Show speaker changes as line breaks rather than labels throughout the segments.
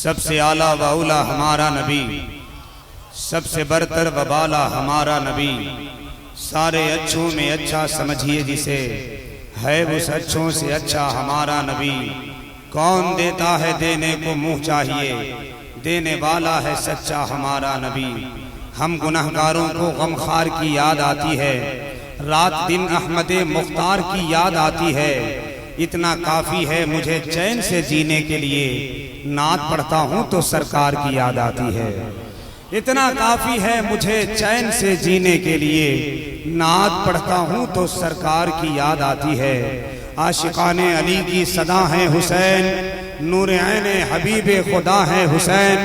सबसे आला व औला हमारा नबी, सबसे बरतर व बाला हमारा नबी। सारे अच्छों में अच्छा समझिए जिसे, है उस अच्छों से अच्छा हमारा नबी। कौन देता है देने को मुँह चाहिए, देने वाला है सच्चा हमारा नबी। हम गुनहगारों को गमखार की याद आती है, रात दिन अहमद मुख्तार की याद आती है। इतना काफ़ी है मुझे चैन से जीने के लिए, नात पढ़ता हूँ तो सरकार की याद आती है। इतना काफ़ी है मुझे चैन से जीने के लिए, नात पढ़ता हूँ तो सरकार की याद आती है। आशिकाने अली की सदा है हुसैन, नूर ऐन हबीब खुदा है हुसैन।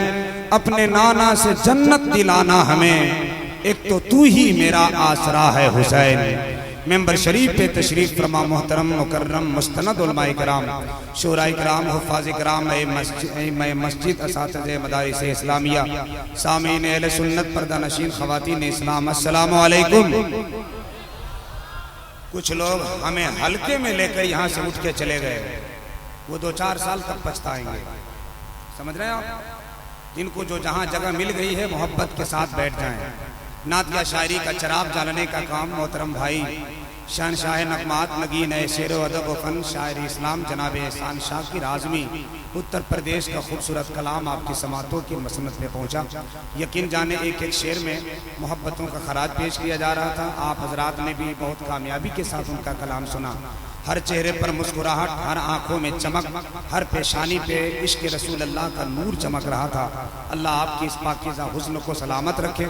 अपने नाना से जन्नत दिलाना हमें, एक तो तू ही मेरा आसरा है हुसैन। मेंबर शरीफ पे तशरीफ फरमा मोहतरम मुकर्रम मुस्तनद उलमाए कराम, शोराए कराम, हुफ़ाज़ कराम, मस्जिद असातिज़े मदारिस इस्लामिया, सामीन अहले सुन्नत, पर्दा नशीन ख़वातीन इस्लाम, अस्सलामु अलैकुम। कुछ लोग हमें हल्के में लेकर यहाँ से उठ के चले गए, वो 2-4 साल तक पछताएंगे। समझ रहे हैं आप? जिनको जो जहाँ जगह मिल गई है मोहब्बत के साथ बैठ जाएं। नात या शायरी का चराग जलाने का काम मोहतरम भाई शहनशाह नगमात नगीन शेर अदब व फन शायर इस्लाम जनाब एहसान शाकिर आज़मी उत्तर प्रदेश का खूबसूरत कलाम आपकी समातों की मसनत में पहुंचा। यकीन जाने एक एक शेर में मोहब्बतों का खराज पेश किया जा रहा था। आप हजरात ने भी बहुत कामयाबी के साथ उनका कलाम सुना। हर चेहरे पर मुस्कुराहट, हर आंखों में चमक, हर पेशानी पे इश्क रसूल अल्लाह का नूर चमक रहा था। अल्लाह आपकी इस पाकीज़ा हुस्न को सलामत रखे।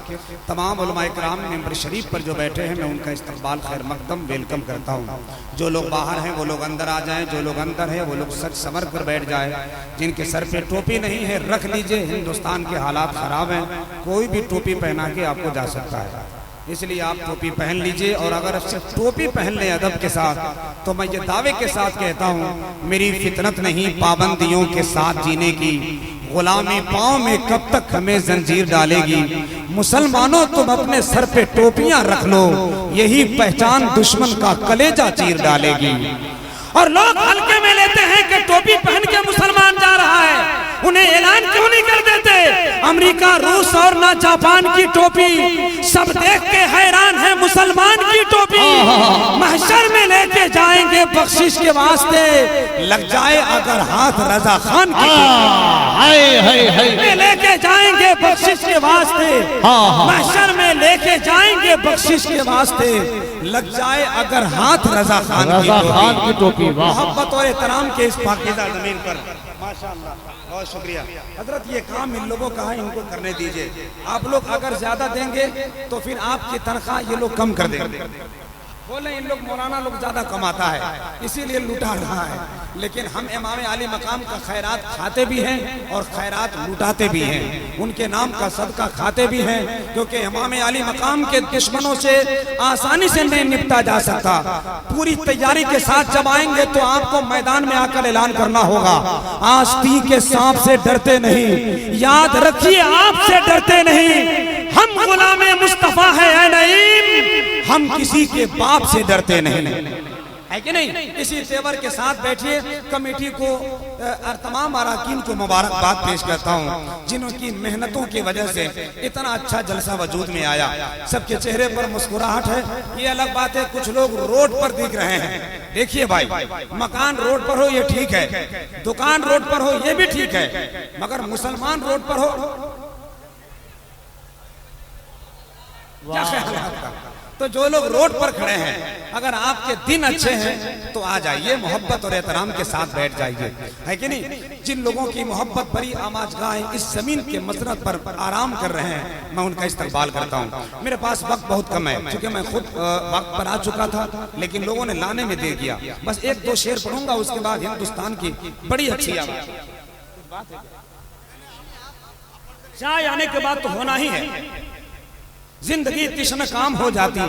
तमाम उलमाए किराम मेंबर शरीफ पर जो बैठे हैं, मैं उनका इस्तकबाल खैर मकदम वेलकम करता हूँ। जो लोग बाहर हैं वो लोग अंदर आ जाएं, जो लोग अंदर हैं वो लोग सच संवर कर बैठ जाए। जिनके सर पे टोपी नहीं है रख लीजिए, हिंदुस्तान के हालात ख़राब हैं, कोई भी टोपी पहना के आपको जा सकता है, इसलिए आप टोपी पहन लीजिए। और अगर सिर्फ टोपी पहन लें अदब के साथ, तो मैं ये दावे के साथ कहता हूँ, मेरी फितरत नहीं पाबंदियों के साथ जीने की, गुलामी पाँव में कब तक हमें जंजीर डालेगी। मुसलमानों तुम अपने सर पे टोपियां रख लो, यही पहचान दुश्मन का कलेजा चीर डालेगी। और लोग हल्के में लेते हैं कि टोपी पहन के मुसलमान जा रहा है, उन्हें ऐलान क्यों नहीं कर देते? अमेरिका, रूस और ना जापान की टोपी सब देख के हैरान है मुसलमान की टोपी। महशर में लेके जाएंगे बख्शिश के वास्ते, लग जाए अगर हाथ रजा खान की लेके जाएंगे बख्शिश के वास्ते, महशर में लेके जाएंगे बख्शिश के वास्ते, लग जाए अगर हाथ रजा खान की टोपी। मोहब्बत और एहतराम के इस पाकीज़ा ज़मीन पर माशाअल्लाह, बहुत शुक्रिया हजरत। ये काम इन लोगों का है, इनको करने दीजिए। आप लोग अगर ज्यादा देंगे तो फिर आपकी तनख्वाह ये लोग कम कर देंगे। बोले इन लोग मौलाना लोग ज्यादा कमाता है इसीलिए लुटा रहा है, लेकिन हम इमाम आली मकाम का खैरात खाते भी हैं और खैरात लुटाते भी हैं, उनके नाम का सदका खाते भी हैं, क्योंकि इमाम आली मकाम के दुश्मनों से आसानी से नहीं निपटा जा सकता। पूरी तैयारी के साथ जब आएंगे तो आपको मैदान में आकर ऐलान करना होगा, आस्ती के सांप से डरते नहीं, याद रखिए आपसे डरते नहीं, हम गुलामे मुस्तफा है नईम, हम किसी के बाप से डरते नहीं, है कि नहीं? इसी तेवर के साथ बैठिए। कमेटी को और तमाम अराकीन को मुबारकबाद पेश करता हूँ, जिनकी मेहनतों की वजह से इतना अच्छा जलसा वजूद में आया। सबके चेहरे पर मुस्कुराहट है। ये अलग बात है कुछ लोग रोड पर दिख रहे हैं। देखिए भाई, मकान रोड पर हो ये ठीक है, दुकान रोड पर हो ये भी ठीक है, मगर मुसलमान रोड पर हो क्या ख्याल है आपका? तो जो लोग रोड पर खड़े हैं, अगर आपके दिन अच्छे हैं तो आ जाइए, मोहब्बत और एहतराम के साथ बैठ जाइए, है कि नहीं? जिन लोगों की मोहब्बत भरी आमाजगाहें इस जमीन के मसरत पर आराम कर रहे हैं, मैं उनका इस्तकबाल करता हूँ। मेरे पास वक्त बहुत कम है, क्योंकि मैं खुद वक्त पर आ चुका था, लेकिन लोगों ने लाने में दे दिया। बस 1-2 शेर पढ़ूंगा, उसके बाद हिंदुस्तान की बड़ी अच्छी बात है। चाय आने के बाद तो होना ही है, जिंदगी तिश्न काम हो जाती,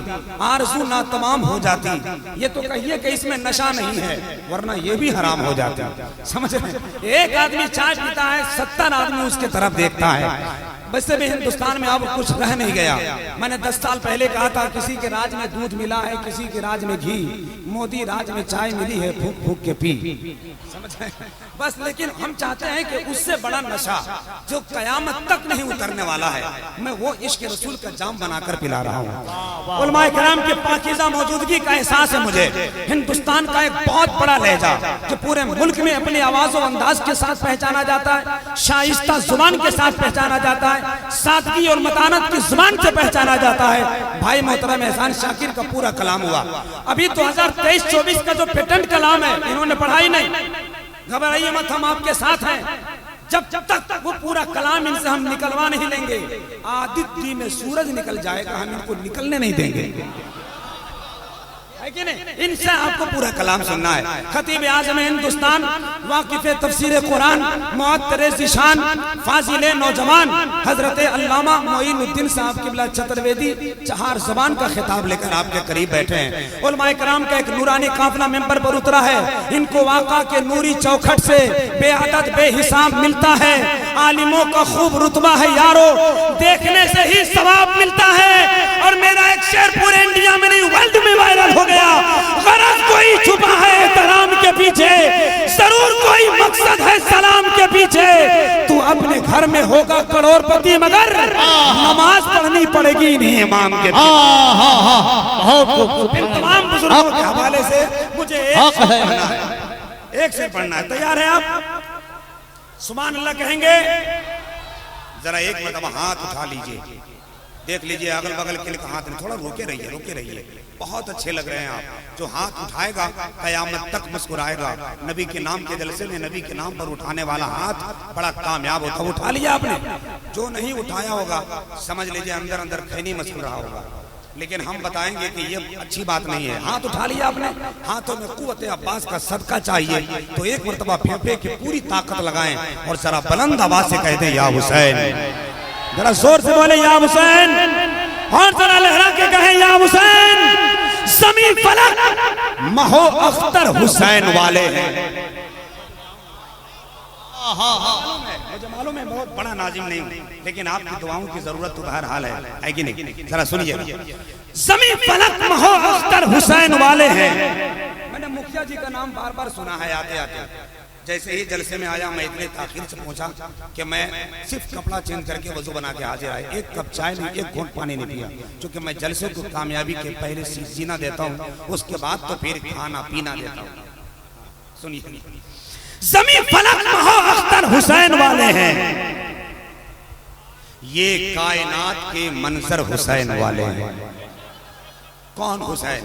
आरज़ू ना तमाम हो जाती। ये तो कहिए कि इसमें नशा नहीं है, वरना ये भी हराम हो जाता। समझ रहे? एक आदमी चाय पीता है, 70 आदमी उसके तरफ देखता है। वैसे भी हिंदुस्तान में अब कुछ रह नहीं गया। मैंने 10 साल पहले कहा था, किसी के राज में दूध मिला है, किसी के राज में घी। मोदी राज में चाय मिली है फूक फूक के पी, समझ रहे हैं? बस लेकिन हम चाहते हैं कि उससे बड़ा नशा जो कयामत तक नहीं उतरने वाला है, मैं वो इश्क रसूल का जाम बनाकर पिला रहा हूँ। उलमाए किराम की पाकीज़ा मौजूदगी का एहसास है मुझे। हिंदुस्तान का एक बहुत बड़ा लहजा जो पूरे मुल्क में अपनी आवाज और अंदाज के साथ पहचाना जाता है, शाइस्ता जुबान के साथ पहचाना जाता है, सादगी और मतानत की जुबान से पहचाना जाता है। भाई मोहतरम एहसान शाकिर का पूरा कलाम हुआ। अभी 2023-24 का जो पेटेंट कलाम है इन्होंने पढ़ा ही नहीं, घबराइए मत, हम आपके साथ हैं। जब तक वो पूरा कलाम इनसे हम निकलवा नहीं लेंगे, आदित्य में सूरज निकल जाएगा, हम इनको निकलने नहीं देंगे, है कि नहीं? इनसे आपको पूरा कलाम सुनना है। खतीब आज़म हिंदुस्तान, वाकिफ तफसीर कुरान, मुअत्तर ज़िशान, फाजिले नौजवान हजरत अल्लामा मोइनुद्दीन साहब किबला चतुर्वेदी चार ज़बान का खिताब लेकर आपके करीब बैठे हैं। उलमाए किराम का एक नूरानी काफिला मेंबर पर उतरा है। इनको वाक़ा के नूरी चौखट से बेअदद बेहिसाब मिलता है। आलिमों का खूब रुतबा है यारो, देखने से ही सवाब मिलता है। और मेरा एक शेर पूरे इंडिया में नहीं वर्ल्ड में वायरल हो गया। गरज कोई छुपा है एहतराम के पीछे, जरूर कोई मकसद है सलाम के पीछे। तू अपने घर में होगा करोड़पति मगर नमाज पढ़नी पड़ेगी इन्हीं इमाम के पीछे। तमाम बुजुर्गों के हवाले से मुझे एक शेर पढ़ना है। तैयार है आप? सुभान अल्लाह कहेंगे? जरा एक मतलब हाथ उठा लीजिए, देख लीजिए अगल बगल के लिए हाथ नहीं, थोड़ा रोके रहिए, रोके रहिए। बहुत अच्छे लग रहे हैं आप। जो हाथ उठाएगा कयामत तक मुस्कुराएगा। नबी के नाम के जलसे में नबी के नाम पर उठाने वाला हाथ बड़ा कामयाब होता। उठा लिया आपने? जो नहीं उठाया होगा समझ लीजिए अंदर अंदर खैनी मचल रहा होगा। लेकिन हम बताएंगे कि ये अच्छी बात नहीं है। हाथ उठा लिया आपने, हाथों में कुव्वत अब्बास का सदका चाहिए, तो एक मरतबा फेफड़े की पूरी ताकत लगाएं और जरा बुलंद आवाज से कह दें या हुसैन। जरा जोर से बोले या हुसैन, और जरा लहरा के कहें या हुसैन। ज़मीन फलक महो अख्तर हुसैन वाले हैं। मुझे मालूम है बहुत बड़ा नाजिम नहीं हूं, लेकिन आपकी दुआओं की जरूरत तो बहरहाल है कि नहीं? जरा सुनिए, ज़मीन फलक महो अख्तर हुसैन वाले हैं। मैंने मुखिया जी का नाम बार बार सुना है आते आते। जैसे ही जलसे में आया मैं इतने ताखिर से पहुंचा कि मैं सिर्फ कपड़ा चेंज करके वजू बना के हाजिर आया। एक कप चाय नहीं, एक घूंट पानी नहीं पिया, क्योंकि मैं जलसे को कामयाबी के पहले जीना देता हूँ, उसके बाद तो फिर खाना पीना देता हूँ। सुनिए, ज़मीन फलक महो अख्तर हुसैन वाले हैं, ये कायनात के मंजर हुसैन वाले हैं। कौन हुसैन?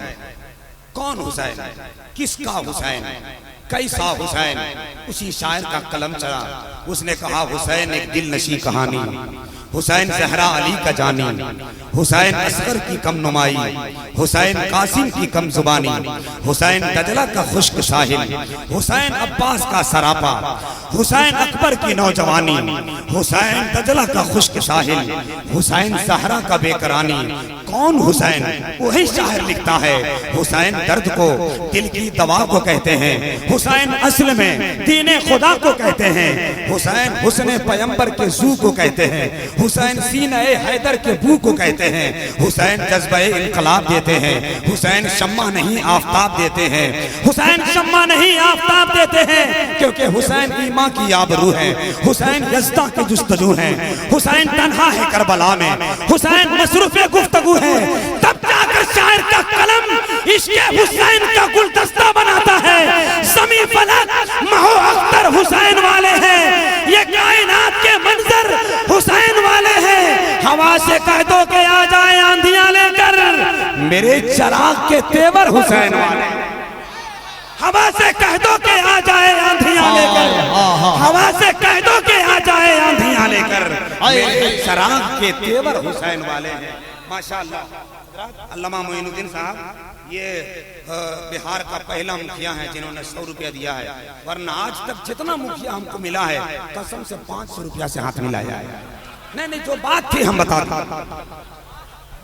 कौन हुसैन? किसका हुसैन? कैसा हुसैन? उसी शायर का कलम चला, उसने कहा हुसैन एक दिल नशी कहानी, हुसैन ज़हरा अली का जानी, हुसैन असगर की कम नुमाई, हुसैन कासिम की कम जुबानी, हुसैन दजला का खुश्क साहिल, हुसैन अब्बास का सरापा, हुसैन अकबर की नौजवानी, हुसैन दजला का खुश्क साहिल, हुसैन ज़हरा का बेकरानी। कौन हुसैन? वही शायर लिखता है हुसैन दर्द को दिल की दवा को कहते हैं, हुसैन असल में दीने खुदा को कहते हैं, हुसैन हुस्ने पैगंबर के जू को कहते हैं, हुसैन सीने हैदर के बू को कहते हैं, हुसैन जज्बे इनकलाब देते हैं, हुसैन शम्मा नहीं आफताब देते हैं, हुसैन शम्मा नहीं आफताब देते हैं, क्योंकि हुसैन ईमा की आबरू है, हुसैन यज़्दा की जुस्तजू है, हुसैन तन्हा है करबला में, हुसैन मसरूफ़े गुफ्तगू है। तब जाकर शायर का कलम इश्क़े हुसैन का गुलदस्ता बनाता है। ज़मीन फलक महो अख्तर हुसैन वाले हैं, ये कायनात के मंजर हुसैन वाले हैं। हवा से कह दो कि आ जाए आंधियां लेकर, मेरे चिराग के तेवर हुसैन वाले। हवा से कह दो कि आ जाए आंधियां लेकर, हवा से कह दो कि आ जाए आंधियां लेकर, मेरे चिराग के तेवर हुसैन वाले हैं। माशाअल्लाह। अल्लामा मोइनुद्दीन साहब ये बिहार का पहला मुखिया है जिन्होंने 100 रुपया दिया है, वरना आज तक जितना मुखिया हमको मिला है कसम से 500 रुपया से हाथ मिलाया है। नहीं, जो बात थी हम बताते,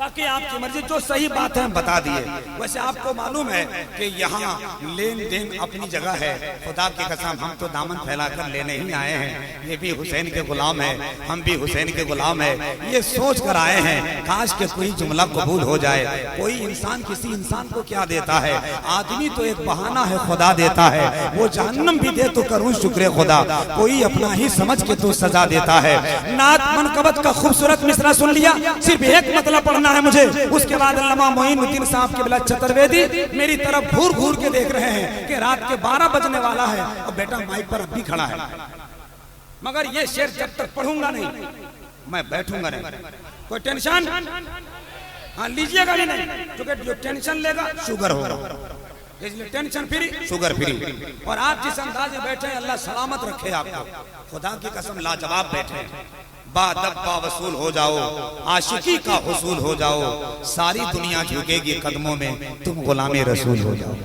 बाकी आपकी मर्जी, जो सही बात है हम बता दिए। वैसे आपको मालूम है कि यहाँ लेन देन अपनी जगह है। खुदा की कसम हम तो दामन फैलाकर लेने ही आए हैं। ये भी हुसैन के गुलाम है, हम भी हुसैन के गुलाम है। ये सोच कर आए हैं काश के कोई जुमला कबूल हो जाए। कोई इंसान किसी इंसान को क्या देता है? आदमी तो एक बहाना है, खुदा देता है। वो जहन्नम भी दे तो करूँ शुक्र खुदा, कोई अपना ही समझ के तो सजा देता है। नात मनकबत का खूबसूरत मिसरा सुन लिया, सिर्फ एक मतलब पढ़ना है मुझे। उसके बाद अल्लामा मोइनुद्दीन साहब के बिला चतुर्वेदी मेरी तरफ घूर घूर के देख रहे हैं कि रात के 12 बजने वाला है और बेटा माइक पर अब भी खड़ा है। मगर ये शेर जब तक पढ़ूंगा नहीं मैं बैठूंगा नहीं। कोई टेंशन हाँ लीजिएगा भी नहीं, क्योंकि जो टेंशन लेगा शुगर होगा, इसलिए टेंशन फ्री शुगर फ्री। और आप जिस अंदाज में बैठे अल्लाह सलामत रखे आपको। खुदा की कसम लाजवाब बैठे, बादब्बा वसूल हो जाओ, आशिकी का हुसूल हो जाओ, सारी दुनिया झुकेगी कदमों में, तुम गुलामे रसूल हो जाओ।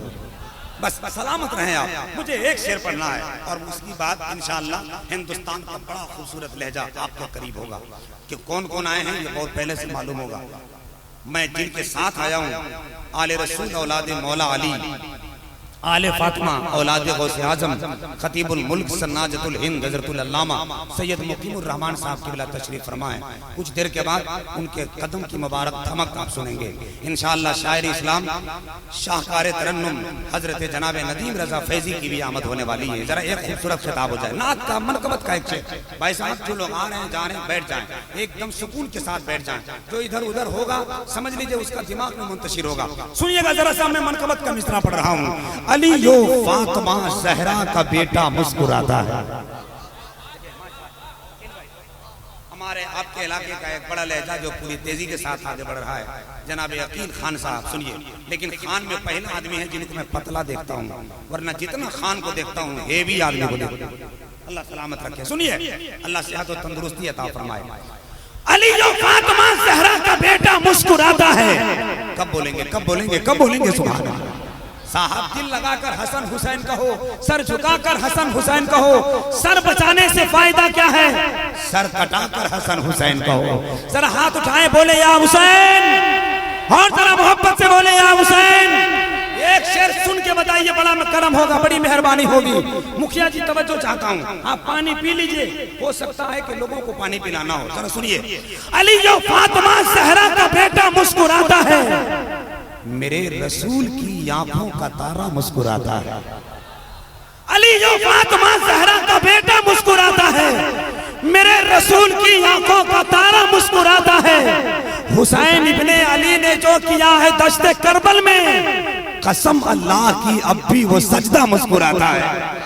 बस सलामत रहें आप। मुझे एक शेर पढ़ना है और उसकी बात इंशाअल्लाह हिंदुस्तान का बड़ा खूबसूरत लहजा आपके करीब होगा। कि कौन कौन आए हैं ये बहुत पहले से मालूम होगा। मैं जिनके साथ आया हूँ, आले रसूल औलाद मौला अली, आले फातिमा औलाद गौसे आजम, खतीबुल मुल्क सन्नाजतुल हिंद हजरतुल अल्लामा सैयद मुकीमुर रहमान साहब की बिला तशरीफ फरमाए। कुछ देर के बाद उनके कदम की मुबारक धमक आप सुनेंगे इंशाअल्लाह। शायर इस्लाम शाहकार तरन्नुम हजरत जनाब नदीम रजा फैजी की भी आमद होने वाली है। जरा एक खूबसूरत खिताब हो जाए, नात का मनकबत का एक शेर। भाई साहब जो लोग आ रहे हैं जा रहे हैं बैठ जाएं, एकदम सुकून के साथ बैठ जाएं। जो इधर उधर होगा समझ लीजिए उसका दिमाग में मुंतशिर होगा। सुनिएगा जरा सा, मैं मनकबत का मिसरा पढ़ रहा हूँ। अली यो फातिमा ज़हरा का बेटा मुस्कुराता है। हमारे आपके इलाके का एक बड़ा लहजा जो पूरी तेजी के साथ आगे बढ़ रहा है, जनाब यकीन खान साहब सुनिए। लेकिन खान में पहला आदमी है जिनको मैं पतला देखता हूँ, वरना जितना खान को देखता हूँ हेवी आदमी को देखता हूँ। अल्लाह सलामत रखे। सुनिए, अल्लाह सेहत और तंदुरुस्ती अता फरमाए। अली जो फातिमा ज़हरा का बेटा मुस्कुराता है। कब बोलेंगे कब बोलेंगे कब बोलेंगे? सुभान अल्लाह। साहब दिल लगाकर हसन हुसैन कहो, सर झुकाकर हसन हुसैन कहो। सर बचाने से फायदा क्या है? सर कटाकर हसन हुसैन कहो। जरा हाथ उठाएं बोले या हुसैन, और जरा मोहब्बत से बोले या हुसैन। एक शेर सुन के बताइए, बड़ा करम होगा, बड़ी मेहरबानी होगी। मुखिया जी तवज्जो चाहता हूँ, आप पानी पी लीजिए, हो सकता है कि लोगों को पानी पिलाना हो। जरा सुनिए। अली जो फातिमा ज़हरा का बेटा मुस्कुराता है, मेरे रसूल की आंखों का तारा मुस्कुराता है। अली जो फातिमा ज़हरा का बेटा मुस्कुराता है, मेरे रसूल की आंखों का तारा मुस्कुराता है। हुसैन इब्ने अली ने जो किया है दश्ते करबल में, कसम अल्लाह की अब भी वो सजदा मुस्कुराता है।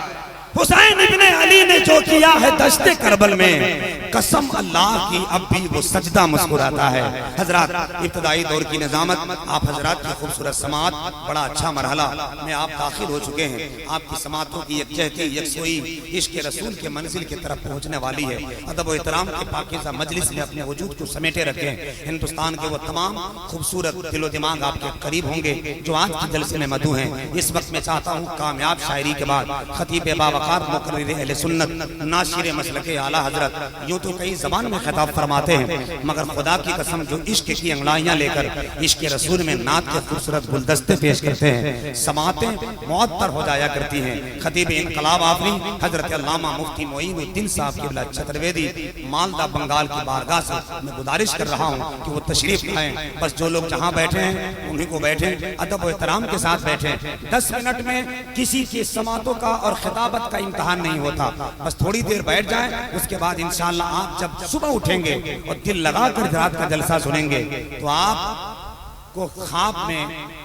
हुसैन इब्ने अली ने जो किया है दश्ते करबल में, कसम अल्लाह की अब भी वो सजदा मुस्कुराता है। हजरात इब्तदाई दौर की निजामत, आप हजरात की खूबसूरत समात, बड़ा अच्छा मरहला में आप दाखिल हो चुके हैं। आपकी समातों की यकजहती यकसोई इश्क रसूल के मंजिल की तरफ पहुंचने वाली है। अदब व एहतराम के पाकीज़ा मजलिस में अपने वजूद को समेटे रखें। हिंदुस्तान के वो तमाम खूबसूरत दिलो दिमाग आपके करीब होंगे जो आज के जलसे में मधु हैं। इस वक्त मैं चाहता हूँ कामयाब शायरी के बाद खतीब बावकार मुकर्रिर अहले सुन्नत नाशिर मसलके आला हजरत यूं तो कई ज़बान में खिताब फरमाते हैं, मगर खुदा की कसम जो इश्क की अंगड़ाइयाँ लेकर इश्क रसूल में नात के खूबसूरत गुलदस्ते पेश करते हैं, समातें मुअत्तर हो जाया करती हैं। खतीब इनकलाब आफरी हजरत अल्लामा मुफ्ती मोइनुद्दीन साहब की बिला चतुर्वेदी मालदा बंगाल की बारगाह से मैं गुजारिश कर रहा हूँ कि वो तशरीफ लाएं। बस जो लोग जहाँ बैठे हैं उन्हीं को बैठे, अदब व एहतराम के साथ बैठे। 10 मिनट में किसी की समातों का और खिताबत का इम्तहान नहीं होता। बस थोड़ी देर बैठ जाएं, उसके बाद इंशाअल्लाह आप जब सुबह उठेंगे और दिल लगाकर रात का जलसा सुनेंगे तो आपको ख्वाब में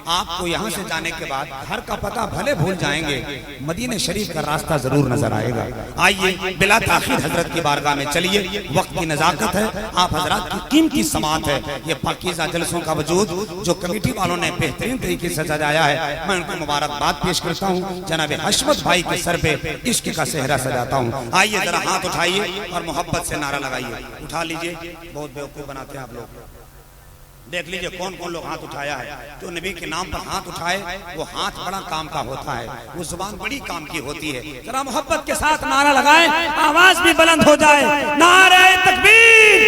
आपको यहाँ से जाने के बाद घर का पता भले भूल जाएंगे, मदीने शरीफ का रास्ता जरूर नजर आएगा। आइए बिला ताखीर हजरत की बारगाह में चलिए। वक्त की नजाकत है, आप हजरत की कीमती समात है। ये पाकीज़ा जलसों का वजूद जो कमेटी वालों ने बेहतरीन तरीके से सजाया है, मैं उनको मुबारकबाद पेश करता हूँ। जनाब हशमत भाई के सर पे इश्क का सेहरा सजाता हूँ। आइए जरा हाथ उठाइए और मोहब्बत से नारा लगाइए। उठा लीजिए, बहुत बेवकूफ बनाते हैं आप लोग। देख लीजिए कौन कौन लोग हाथ उठाया है। जो नबी के नाम पर हाथ उठाए वो हाथ बड़ा काम का होता है, वो जुबान बड़ी काम की होती है। जरा मोहब्बत के साथ नारा लगाएं, आवाज भी बुलंद हो जाए। नारे तकबीर।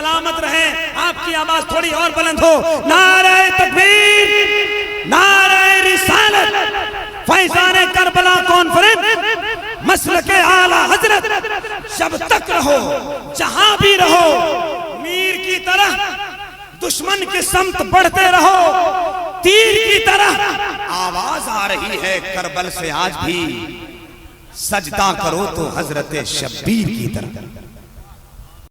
सलामत रहें। आपकी आवाज थोड़ी और बुलंद हो। नारे तकबीर, नारे रिसालत, फैजाने करबला कॉन्फ्रेंस, मसलके आला हजरत। जब तक रहो, जहां भी रहो, मीर की तरह दुश्मन की समत बढ़ते रहो। तीर की तरह आवाज आ रही है करबल से आज भी, सजदा करो तो हजरत शब्बीर की तरह।